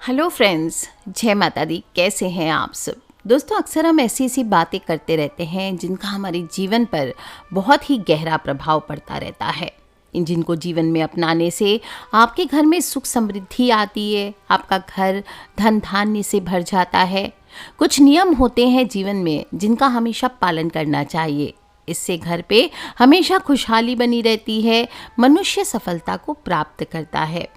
Hello friends, जय माता दी। कैसे हैं आप सब दोस्तों? अक्सर हम ऐसी ऐसी बातें करते रहते हैं जिनका हमारे जीवन पर बहुत ही गहरा प्रभाव पड़ता रहता है। इन जिनको जीवन में अपनाने से आपके घर में सुख समृद्धि आती है, आपका घर धन धान्य से भर जाता है। कुछ नियम होते हैं जीवन में जिनका हमेशा पालन करना चाहिए। इससे घर पे हमेशा खुशहाली बनी रहती है, मनुष्य सफलता को प्राप्त करता है।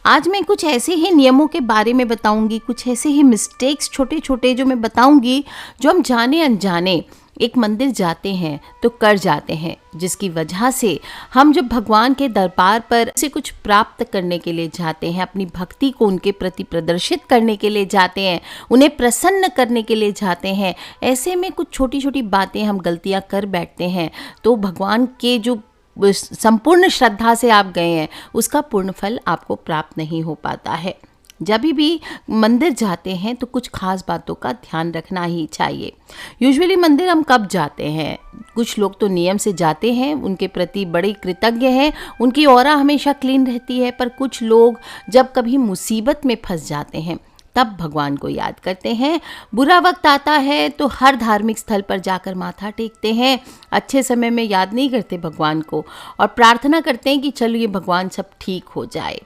आज मैं कुछ ऐसे ही नियमों के बारे में बताऊंगी, कुछ ऐसे ही मिस्टेक्स छोटे छोटे जो मैं बताऊंगी, जो हम जाने अनजाने एक मंदिर जाते हैं तो कर जाते हैं, जिसकी वजह से हम जब भगवान के दरबार पर से कुछ प्राप्त करने के लिए जाते हैं, अपनी भक्ति को उनके प्रति प्रदर्शित करने के लिए जाते हैं, उन्हें प्रसन्न करने के लिए जाते हैं, ऐसे में कुछ छोटी छोटी बातें हम गलतियां कर बैठते हैं तो भगवान के जो संपूर्ण श्रद्धा से आप गए हैं उसका पूर्ण फल आपको प्राप्त नहीं हो पाता है। जब भी मंदिर जाते हैं तो कुछ खास बातों का ध्यान रखना ही चाहिए। यूजुअली मंदिर हम कब जाते हैं? कुछ लोग तो नियम से जाते हैं, उनके प्रति बड़े कृतज्ञ हैं, उनकी ऑरा हमेशा क्लीन रहती है। पर कुछ लोग जब कभी मुसीबत में फंस जाते हैं तब भगवान को याद करते हैं। बुरा वक्त आता है तो हर धार्मिक स्थल पर जाकर माथा टेकते हैं, अच्छे समय में याद नहीं करते भगवान को और प्रार्थना करते हैं कि चलो ये भगवान सब ठीक हो जाए।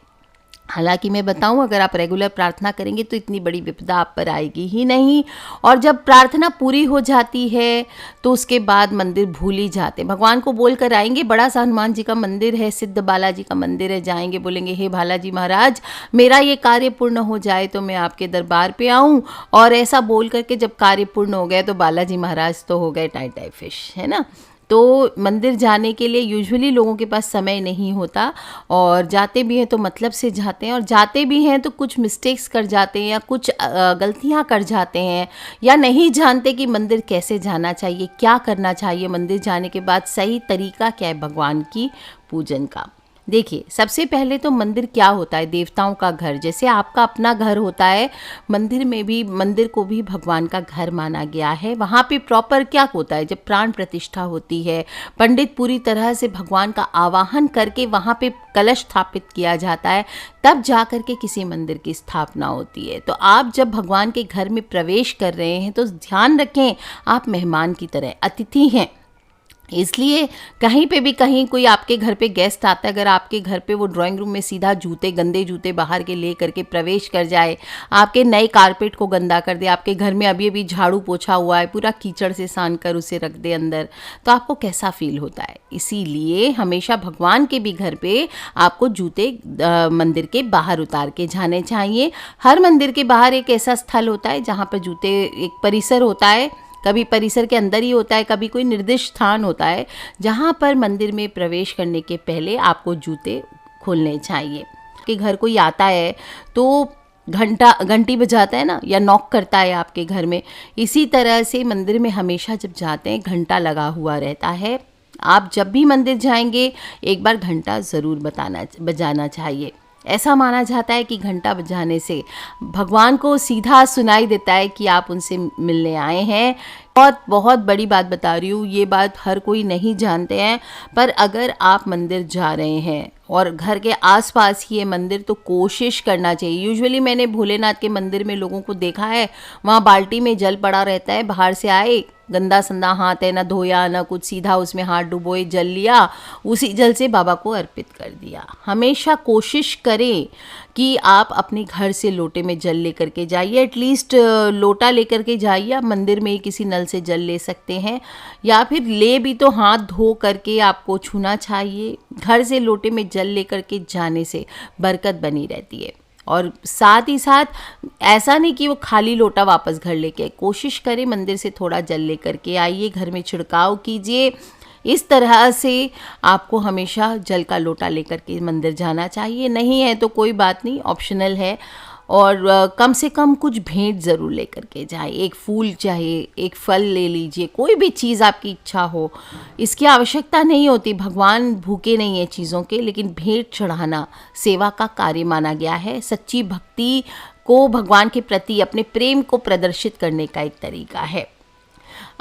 हालांकि मैं बताऊं, अगर आप रेगुलर प्रार्थना करेंगे तो इतनी बड़ी विपदा आप पर आएगी ही नहीं। और जब प्रार्थना पूरी हो जाती है तो उसके बाद मंदिर भूल ही जाते। भगवान को बोल कर आएंगे, बड़ा सा हनुमान जी का मंदिर है, सिद्ध बालाजी का मंदिर है, जाएंगे बोलेंगे हे बालाजी महाराज मेरा ये कार्य पूर्ण हो जाए तो मैं आपके दरबार पे आऊँ। और ऐसा बोल करके जब कार्य पूर्ण हो गया तो बालाजी महाराज तो हो गए टाई टाई फिश, है ना। तो मंदिर जाने के लिए यूजुअली लोगों के पास समय नहीं होता और जाते भी हैं तो मतलब से जाते हैं, और जाते भी हैं तो कुछ मिस्टेक्स कर जाते हैं या कुछ गलतियां कर जाते हैं, या नहीं जानते कि मंदिर कैसे जाना चाहिए, क्या करना चाहिए मंदिर जाने के बाद, सही तरीका क्या है भगवान की पूजन का। देखिए, सबसे पहले तो मंदिर क्या होता है? देवताओं का घर। जैसे आपका अपना घर होता है, मंदिर को भी भगवान का घर माना गया है। वहाँ पे प्रॉपर क्या होता है? जब प्राण प्रतिष्ठा होती है, पंडित पूरी तरह से भगवान का आवाहन करके वहाँ पे कलश स्थापित किया जाता है, तब जा कर के किसी मंदिर की स्थापना होती है। तो आप जब भगवान के घर में प्रवेश कर रहे हैं तो ध्यान रखें आप मेहमान की तरह अतिथि हैं। इसलिए कहीं पे भी कहीं कोई आपके घर पे गेस्ट आता है, अगर आपके घर पे वो ड्राइंग रूम में सीधा गंदे जूते बाहर के ले करके प्रवेश कर जाए, आपके नए कारपेट को गंदा कर दे, आपके घर में अभी अभी झाड़ू पोछा हुआ है पूरा कीचड़ से सान कर उसे रख दे अंदर, तो आपको कैसा फील होता है? इसीलिए हमेशा भगवान के भी घर पे आपको जूते मंदिर के बाहर उतार के जाने चाहिए। हर मंदिर के बाहर एक ऐसा स्थल होता है जहाँ पर जूते, एक परिसर होता है, कभी परिसर के अंदर ही होता है, कभी कोई निर्दिष्ट स्थान होता है जहाँ पर मंदिर में प्रवेश करने के पहले आपको जूते खोलने चाहिए। कि घर कोई आता है तो घंटी बजाता है ना, या नॉक करता है आपके घर में, इसी तरह से मंदिर में हमेशा जब जाते हैं घंटा लगा हुआ रहता है। आप जब भी मंदिर जाएंगे एक बार घंटा ज़रूर बजाना चाहिए। ऐसा माना जाता है कि घंटा बजाने से भगवान को सीधा सुनाई देता है कि आप उनसे मिलने आए हैं। बहुत बड़ी बात बता रही हूँ, ये बात हर कोई नहीं जानते हैं, पर अगर आप मंदिर जा रहे हैं और घर के आसपास ही है मंदिर तो कोशिश करना चाहिए। यूजुअली मैंने भोलेनाथ के मंदिर में लोगों को देखा है, वहाँ बाल्टी में जल पड़ा रहता है, बाहर से आए, गंदा संदा हाथ है, ना धोया ना कुछ, सीधा उसमें हाथ डुबोए, जल लिया, उसी जल से बाबा को अर्पित कर दिया। हमेशा कोशिश करें कि आप अपने घर से लोटे में जल लेकर के जाइए, एटलीस्ट लोटा लेकर के जाइए। आप मंदिर में ही किसी नल से जल ले सकते हैं, या फिर ले भी तो हाथ धो करके आपको छूना चाहिए। घर से लोटे में जल लेकर के जाने से बरकत बनी रहती है। और साथ ही साथ ऐसा नहीं कि वो खाली लोटा वापस घर लेके, कोशिश करें मंदिर से थोड़ा जल लेकर के आइए, घर में छिड़काव कीजिए। इस तरह से आपको हमेशा जल का लोटा लेकर के मंदिर जाना चाहिए। नहीं है तो कोई बात नहीं, ऑप्शनल है। और कम से कम कुछ भेंट ज़रूर लेकर के जाए, एक फूल चाहिए, एक फल ले लीजिए, कोई भी चीज़ आपकी इच्छा हो। इसकी आवश्यकता नहीं होती, भगवान भूखे नहीं है चीज़ों के, लेकिन भेंट चढ़ाना सेवा का कार्य माना गया है। सच्ची भक्ति को भगवान के प्रति अपने प्रेम को प्रदर्शित करने का एक तरीका है।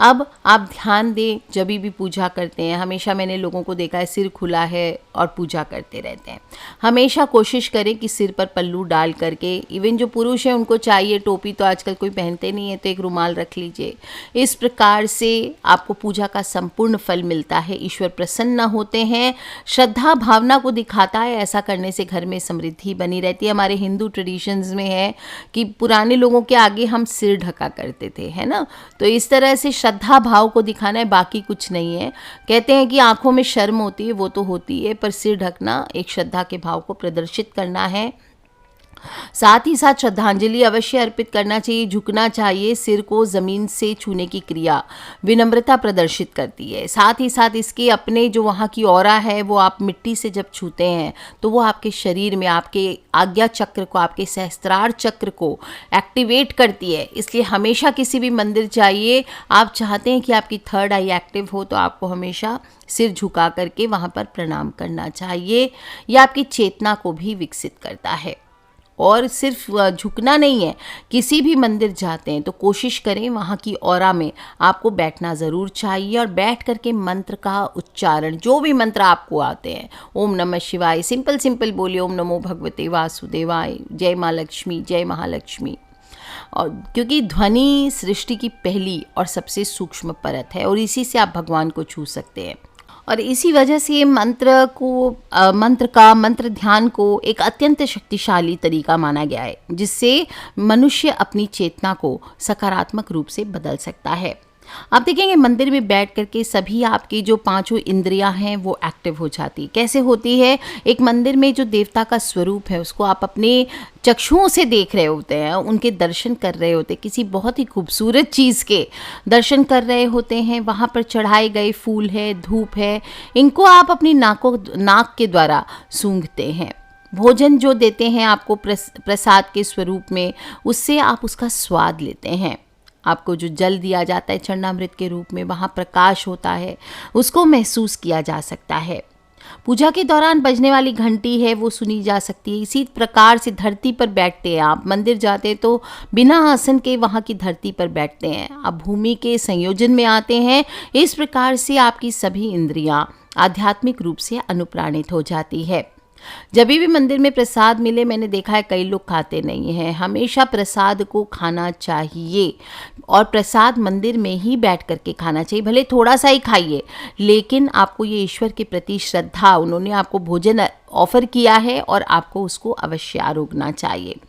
अब आप ध्यान दें, जब भी पूजा करते हैं, हमेशा मैंने लोगों को देखा है सिर खुला है और पूजा करते रहते हैं। हमेशा कोशिश करें कि सिर पर पल्लू डाल करके, इवन जो पुरुष हैं उनको चाहिए, टोपी तो आजकल कोई पहनते नहीं है तो एक रुमाल रख लीजिए। इस प्रकार से आपको पूजा का संपूर्ण फल मिलता है, ईश्वर प्रसन्न होते हैं। श्रद्धा भावना को दिखाता है, ऐसा करने से घर में समृद्धि बनी रहती है। हमारे हिंदू ट्रेडिशंस में है कि पुराने लोगों के आगे हम सिर ढका करते थे, है ना। तो इस तरह से श्रद्धा भाव को दिखाना है, बाकी कुछ नहीं है। कहते हैं कि आंखों में शर्म होती है, वो तो होती है, पर सिर ढकना एक श्रद्धा के भाव को प्रदर्शित करना है। साथ ही साथ श्रद्धांजलि अवश्य अर्पित करना चाहिए, झुकना चाहिए। सिर को ज़मीन से छूने की क्रिया विनम्रता प्रदर्शित करती है। साथ ही साथ इसके अपने जो वहाँ की ऑरा है, वो आप मिट्टी से जब छूते हैं तो वो आपके शरीर में आपके आज्ञा चक्र को, आपके सहस्त्रार चक्र को एक्टिवेट करती है। इसलिए हमेशा किसी भी मंदिर जाइए, आप चाहते हैं कि आपकी थर्ड आई एक्टिव हो, तो आपको हमेशा सिर झुका करके वहाँ पर प्रणाम करना चाहिए। यह आपकी चेतना को भी विकसित करता है। और सिर्फ झुकना नहीं है, किसी भी मंदिर जाते हैं तो कोशिश करें वहाँ की ऑरा में आपको बैठना ज़रूर चाहिए, और बैठ करके मंत्र का उच्चारण, जो भी मंत्र आपको आते हैं, ओम नमः शिवाय सिंपल बोलिए, ओम नमो भगवते वासुदेवाय, जय माँ लक्ष्मी, जय महालक्ष्मी। और क्योंकि ध्वनि सृष्टि की पहली और सबसे सूक्ष्म परत है और इसी से आप भगवान को छू सकते हैं। और इसी वजह से ये मंत्र ध्यान को एक अत्यंत शक्तिशाली तरीका माना गया है, जिससे मनुष्य अपनी चेतना को सकारात्मक रूप से बदल सकता है। आप देखेंगे मंदिर में बैठ करके सभी आपकी जो पांचों इंद्रियां हैं वो एक्टिव हो जाती। कैसे होती है? एक मंदिर में जो देवता का स्वरूप है उसको आप अपने चक्षुओं से देख रहे होते हैं, उनके दर्शन कर रहे होते हैं, किसी बहुत ही खूबसूरत चीज़ के दर्शन कर रहे होते हैं। वहाँ पर चढ़ाए गए फूल है, धूप है, इनको आप अपनी नाक के द्वारा सूंघते हैं। भोजन जो देते हैं आपको प्रसाद के स्वरूप में, उससे आप उसका स्वाद लेते हैं। आपको जो जल दिया जाता है चरणामृत के रूप में, वहाँ प्रकाश होता है, उसको महसूस किया जा सकता है। पूजा के दौरान बजने वाली घंटी है वो सुनी जा सकती है। इसी प्रकार से धरती पर बैठते हैं आप, मंदिर जाते हैं तो बिना आसन के वहाँ की धरती पर बैठते हैं, आप भूमि के संयोजन में आते हैं। इस प्रकार से आपकी सभी इंद्रियां आध्यात्मिक रूप से अनुप्राणित हो जाती है। जब भी मंदिर में प्रसाद मिले, मैंने देखा है कई लोग खाते नहीं हैं, हमेशा प्रसाद को खाना चाहिए और प्रसाद मंदिर में ही बैठ करके खाना चाहिए। भले थोड़ा सा ही खाइए, लेकिन आपको ये ईश्वर के प्रति श्रद्धा, उन्होंने आपको भोजन ऑफर किया है और आपको उसको अवश्य आरोगना चाहिए।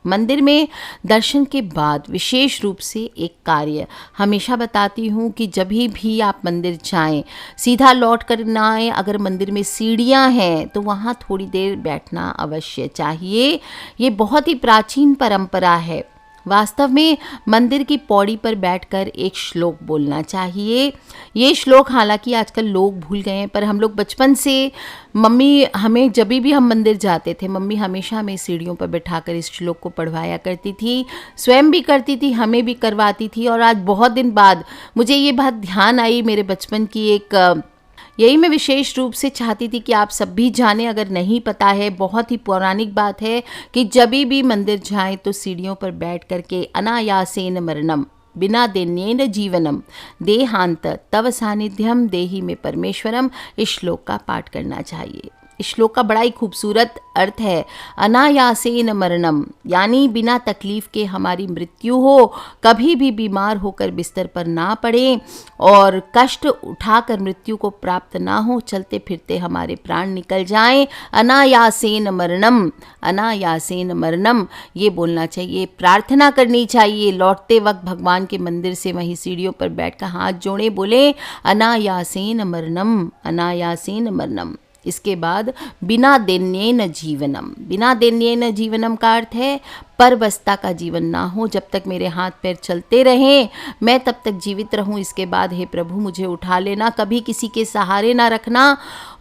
मंदिर में दर्शन के बाद विशेष रूप से एक कार्य हमेशा बताती हूँ कि जब भी आप मंदिर जाएं, सीधा लौट कर ना आए। अगर मंदिर में सीढ़ियाँ हैं तो वहाँ थोड़ी देर बैठना अवश्य चाहिए। ये बहुत ही प्राचीन परंपरा है। वास्तव में मंदिर की पौड़ी पर बैठकर एक श्लोक बोलना चाहिए। ये श्लोक हालांकि आजकल लोग भूल गए हैं, पर हम लोग बचपन से, मम्मी हमें जब भी हम मंदिर जाते थे, मम्मी हमेशा हमें सीढ़ियों पर बिठाकर इस श्लोक को पढ़वाया करती थी, स्वयं भी करती थी, हमें भी करवाती थी। और आज बहुत दिन बाद मुझे ये बात ध्यान आई, मेरे बचपन की एक, यही मैं विशेष रूप से चाहती थी कि आप सब भी जानें। अगर नहीं पता है, बहुत ही पौराणिक बात है कि जब भी मंदिर जाएं तो सीढ़ियों पर बैठ करके अनायासेन मरणम बिना देन्येन जीवनम देहांत तव सानिध्यम देहि में परमेश्वरम, इस श्लोक का पाठ करना चाहिए। इस श्लोक का बड़ा ही खूबसूरत अर्थ है, अनायासेन मरणम, यानी बिना तकलीफ के हमारी मृत्यु हो, कभी भी बीमार होकर बिस्तर पर ना पड़े और कष्ट उठाकर मृत्यु को प्राप्त ना हो, चलते फिरते हमारे प्राण निकल जाएं। अनायासेन मरणम, अनायासेन मरणम, ये बोलना चाहिए, प्रार्थना करनी चाहिए। लौटते वक्त भगवान के मंदिर से वहीं सीढ़ियों पर बैठकर हाथ जोड़े बोले अनायासेन मरणम, अनायासेन मरणम। इसके बाद बिना देन्येन जीवनम, बिना देन्येन जीवनम का अर्थ है परबस्ता का जीवन ना हो। जब तक मेरे हाथ पैर चलते रहें, मैं तब तक जीवित रहूं। इसके बाद हे प्रभु मुझे उठा लेना, कभी किसी के सहारे ना रखना।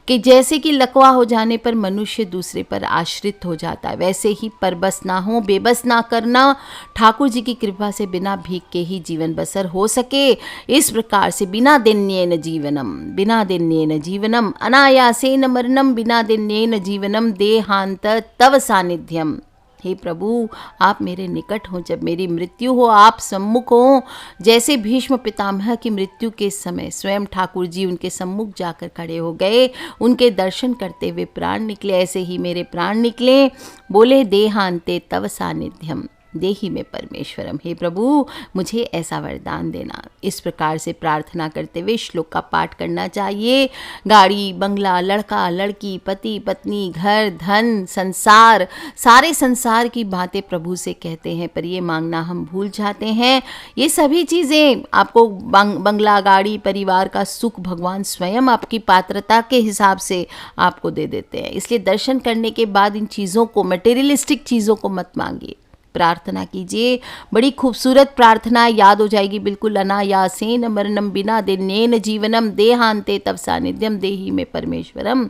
कि जैसे कि लकवा हो जाने पर मनुष्य दूसरे पर आश्रित हो जाता है, वैसे ही परबस ना हो, बेबस ना करना। ठाकुर जी की कृपा से बिना भीख के ही जीवन बसर हो सके। इस प्रकार से बिना दिन्येन जीवनम, बिना दिन्येन जीवनम, अनायासेन मरणम, बिना दिन्येन जीवनम देहांत तव सानिध्यम। हे प्रभु, आप मेरे निकट हो, जब मेरी मृत्यु हो आप सम्मुख हो। जैसे भीष्म पितामह की मृत्यु के समय स्वयं ठाकुर जी उनके सम्मुख जाकर खड़े हो गए, उनके दर्शन करते हुए प्राण निकले, ऐसे ही मेरे प्राण निकले। बोले देहांते तव सानिध्यम देहि में परमेश्वरम। हे प्रभु, मुझे ऐसा वरदान देना। इस प्रकार से प्रार्थना करते हुए श्लोक का पाठ करना चाहिए। गाड़ी, बंगला, लड़का, लड़की, पति, पत्नी, घर, धन, संसार, सारे संसार की बातें प्रभु से कहते हैं, पर ये मांगना हम भूल जाते हैं। ये सभी चीज़ें आपको बंगला, गाड़ी, परिवार का सुख भगवान स्वयं आपकी पात्रता के हिसाब से आपको दे देते हैं। इसलिए दर्शन करने के बाद इन चीज़ों को, मटेरियलिस्टिक चीज़ों को मत मांगिए, प्रार्थना कीजिए। बड़ी खूबसूरत प्रार्थना याद हो जाएगी, बिल्कुल अनायासेन मरणम बिना दिनेन जीवनम देहांते तव सानिध्यम देहि में परमेश्वरम।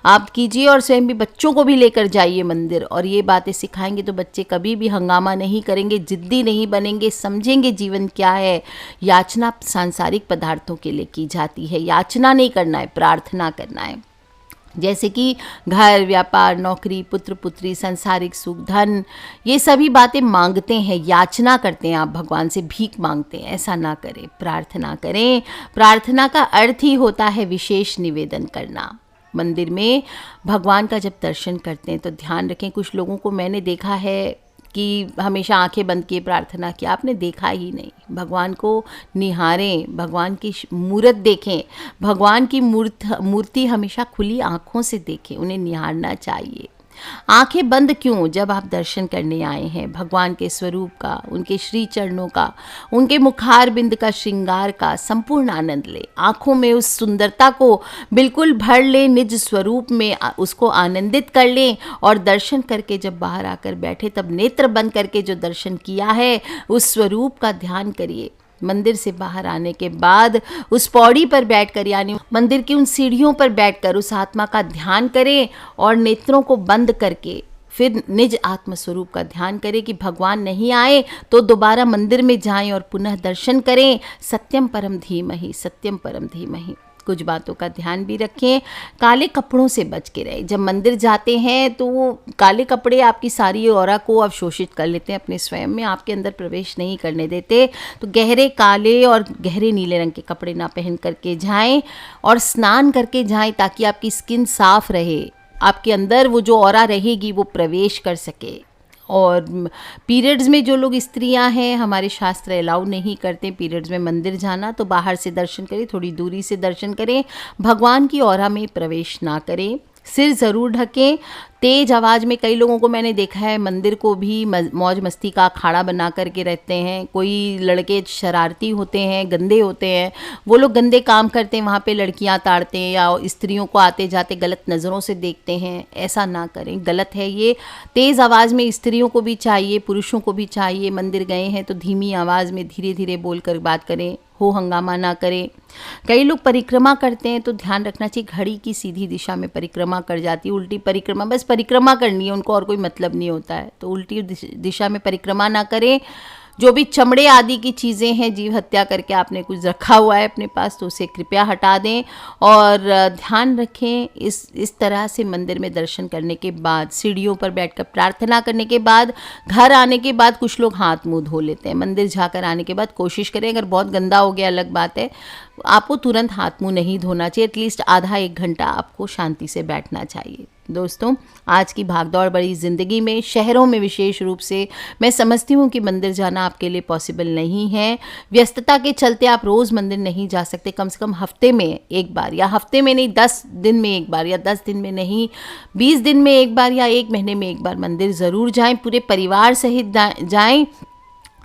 आप कीजिए और स्वयं भी बच्चों को भी लेकर जाइए मंदिर, और ये बातें सिखाएंगे तो बच्चे कभी भी हंगामा नहीं करेंगे, जिद्दी नहीं बनेंगे, समझेंगे जीवन क्या है। याचना सांसारिक पदार्थों के लिए की जाती है, याचना नहीं करना है, प्रार्थना करना है। जैसे कि घर, व्यापार, नौकरी, पुत्र पुत्री, सांसारिक सुख, धन, ये सभी बातें मांगते हैं, याचना करते हैं, आप भगवान से भीख मांगते हैं। ऐसा ना करें, प्रार्थना करें। प्रार्थना का अर्थ ही होता है विशेष निवेदन करना। मंदिर में भगवान का जब दर्शन करते हैं तो ध्यान रखें, कुछ लोगों को मैंने देखा है कि हमेशा आंखें बंद किए प्रार्थना की, आपने देखा ही नहीं। भगवान को निहारें, भगवान की मूर्त देखें, भगवान की मूर्ति हमेशा खुली आंखों से देखें, उन्हें निहारना चाहिए। आंखें बंद क्यों? जब आप दर्शन करने आए हैं भगवान के स्वरूप का, उनके श्री चरणों का, उनके मुखार बिंद का, श्रृंगार का संपूर्ण आनंद ले। आंखों में उस सुंदरता को बिल्कुल भर लें, निज स्वरूप में उसको आनंदित कर लें, और दर्शन करके जब बाहर आकर बैठे तब नेत्र बंद करके जो दर्शन किया है उस स्वरूप का ध्यान करिए। मंदिर से बाहर आने के बाद उस पौड़ी पर बैठकर, यानी मंदिर की उन सीढ़ियों पर बैठकर उस आत्मा का ध्यान करें, और नेत्रों को बंद करके फिर निज आत्म स्वरूप का ध्यान करें कि भगवान नहीं आए तो दोबारा मंदिर में जाएं और पुनः दर्शन करें। सत्यम परम धीमहि, सत्यम परम धीमहि। कुछ बातों का ध्यान भी रखें। काले कपड़ों से बच के रहें। जब मंदिर जाते हैं तो वो काले कपड़े आपकी सारी ऑरा को अवशोषित कर लेते हैं, अपने स्वयं में आपके अंदर प्रवेश नहीं करने देते। तो गहरे काले और गहरे नीले रंग के कपड़े ना पहन करके जाएं, और स्नान करके जाएं ताकि आपकी स्किन साफ रहे, आपके अंदर वो जो ऑरा रहेगी वो प्रवेश कर सके। और पीरियड्स में जो लोग स्त्रियां हैं, हमारे शास्त्र अलाउ नहीं करते पीरियड्स में मंदिर जाना, तो बाहर से दर्शन करें, थोड़ी दूरी से दर्शन करें, भगवान की ऑरा में प्रवेश ना करें। सिर ज़रूर ढकें। तेज़ आवाज़ में कई लोगों को मैंने देखा है मंदिर को भी मौज मस्ती का अखाड़ा बना करके रहते हैं। कोई लड़के शरारती होते हैं, गंदे होते हैं, वो लोग गंदे काम करते हैं, वहाँ पे लड़कियाँ ताड़ते हैं या स्त्रियों को आते जाते गलत नज़रों से देखते हैं। ऐसा ना करें, गलत है ये। तेज़ आवाज़ में स्त्रियों को भी चाहिए, पुरुषों को भी चाहिए, मंदिर गए हैं तो धीमी आवाज़ में धीरे धीरे बोल कर बात करें, हो हंगामा ना करें। कई लोग परिक्रमा करते हैं तो ध्यान रखना चाहिए, घड़ी की सीधी दिशा में परिक्रमा कर जाती है, उल्टी परिक्रमा, बस परिक्रमा करनी है, उनको और कोई मतलब नहीं होता है, तो उल्टी दिशा में परिक्रमा ना करें। जो भी चमड़े आदि की चीज़ें हैं, जीव हत्या करके आपने कुछ रखा हुआ है अपने पास तो उसे कृपया हटा दें। और ध्यान रखें, इस तरह से मंदिर में दर्शन करने के बाद, सीढ़ियों पर बैठकर प्रार्थना करने के बाद, घर आने के बाद कुछ लोग हाथ मुंह धो लेते हैं। मंदिर जाकर आने के बाद कोशिश करें, अगर बहुत गंदा हो गया अलग बात है, आपको तुरंत हाथ मुंह नहीं धोना चाहिए, एटलीस्ट आधा एक घंटा आपको शांति से बैठना चाहिए। दोस्तों, आज की भागदौड़ भरी ज़िंदगी में, शहरों में विशेष रूप से, मैं समझती हूँ कि मंदिर जाना आपके लिए पॉसिबल नहीं है। व्यस्तता के चलते आप रोज़ मंदिर नहीं जा सकते। कम से कम हफ्ते में एक बार, या हफ्ते में नहीं 10 दिन में एक बार, या 10 दिन में नहीं 20 दिन में एक बार, या 1 महीने में एक बार मंदिर ज़रूर जाएं। पूरे परिवार सहित जाएं,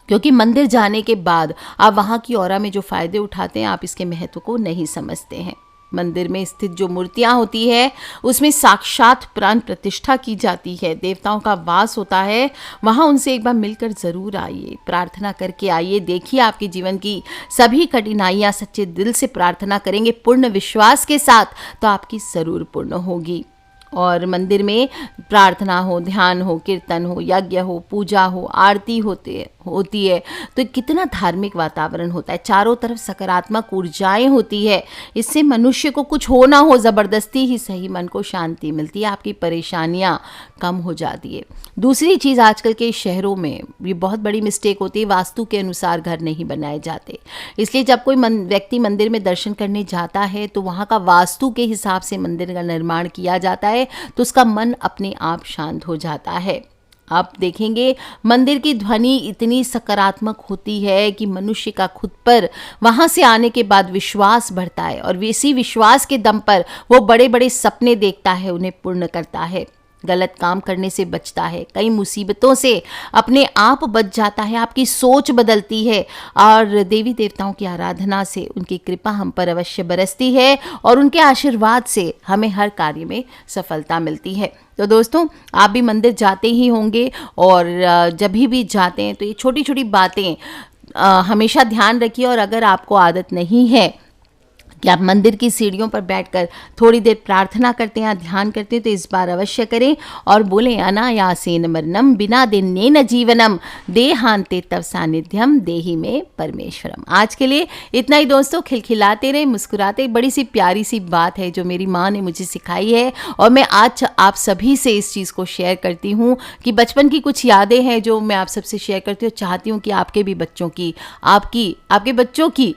क्योंकि मंदिर जाने के बाद आप वहाँ की ऑरा में जो फ़ायदे उठाते हैं, आप इसके महत्व को नहीं समझते हैं। मंदिर में स्थित जो मूर्तियाँ होती है उसमें साक्षात प्राण प्रतिष्ठा की जाती है, देवताओं का वास होता है। वहाँ उनसे एक बार मिलकर ज़रूर आइए, प्रार्थना करके आइए। देखिए आपके जीवन की सभी कठिनाइयाँ सच्चे दिल से प्रार्थना करेंगे, पूर्ण विश्वास के साथ, तो आपकी ज़रूर पूर्ण होगी। और मंदिर में प्रार्थना हो, ध्यान हो, कीर्तन हो, यज्ञ हो, पूजा हो, आरती होती है तो कितना धार्मिक वातावरण होता है, चारों तरफ सकारात्मक ऊर्जाएं होती है। इससे मनुष्य को कुछ हो ना हो, ज़बरदस्ती ही सही, मन को शांति मिलती है, आपकी परेशानियां कम हो जाती है। दूसरी चीज़, आजकल के शहरों में ये बहुत बड़ी मिस्टेक होती है, वास्तु के अनुसार घर नहीं बनाए जाते। इसलिए जब कोई व्यक्ति मंदिर में दर्शन करने जाता है तो वहाँ का वास्तु के हिसाब से मंदिर का निर्माण किया जाता है, तो उसका मन अपने आप शांत हो जाता है। आप देखेंगे मंदिर की ध्वनि इतनी सकारात्मक होती है कि मनुष्य का खुद पर वहाँ से आने के बाद विश्वास बढ़ता है, और इसी विश्वास के दम पर वो बड़े बड़े सपने देखता है, उन्हें पूर्ण करता है, गलत काम करने से बचता है, कई मुसीबतों से अपने आप बच जाता है, आपकी सोच बदलती है, और देवी देवताओं की आराधना से उनकी कृपा हम पर अवश्य बरसती है, और उनके आशीर्वाद से हमें हर कार्य में सफलता मिलती है। तो दोस्तों, आप भी मंदिर जाते ही होंगे, और जब भी जाते हैं तो ये छोटी छोटी बातें हमेशा ध्यान रखिए। और अगर आपको आदत नहीं है कि आप मंदिर की सीढ़ियों पर बैठकर थोड़ी देर प्रार्थना करते हैं या ध्यान करते हैं, तो इस बार अवश्य करें और बोलें, अनायासेन मरणम बिना दिनेन जीवनम देहांते तव सानिध्यम देहि में परमेश्वरम। आज के लिए इतना ही दोस्तों, खिलखिलाते रहे, मुस्कुराते। बड़ी सी प्यारी सी बात है जो मेरी माँ ने मुझे सिखाई है, और मैं आज आप सभी से इस चीज़ को शेयर करती हूँ कि बचपन की कुछ यादें हैं जो मैं आप सबसे शेयर करती हूँ। चाहती हूँ कि आपके भी बच्चों की, आपके बच्चों की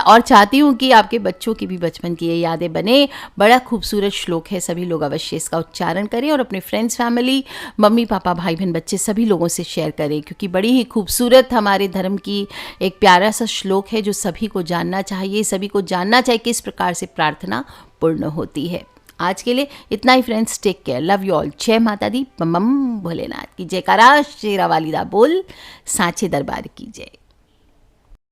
और चाहती हूँ कि आपके बच्चों की भी बचपन की ये यादें बने। बड़ा खूबसूरत श्लोक है, सभी लोग अवश्य इसका उच्चारण करें और अपने फ्रेंड्स, फैमिली, मम्मी पापा, भाई बहन, बच्चे सभी लोगों से शेयर करें, क्योंकि बड़ी ही खूबसूरत हमारे धर्म की एक प्यारा सा श्लोक है जो सभी को जानना चाहिए। सभी को जानना चाहिए किस प्रकार से प्रार्थना पूर्ण होती है। आज के लिए इतना ही friends, take care, love you all. जय माता दी, बम भोलेनाथ की जयकारा, शेरा वाली दा बोल, सांचे दरबार की जय।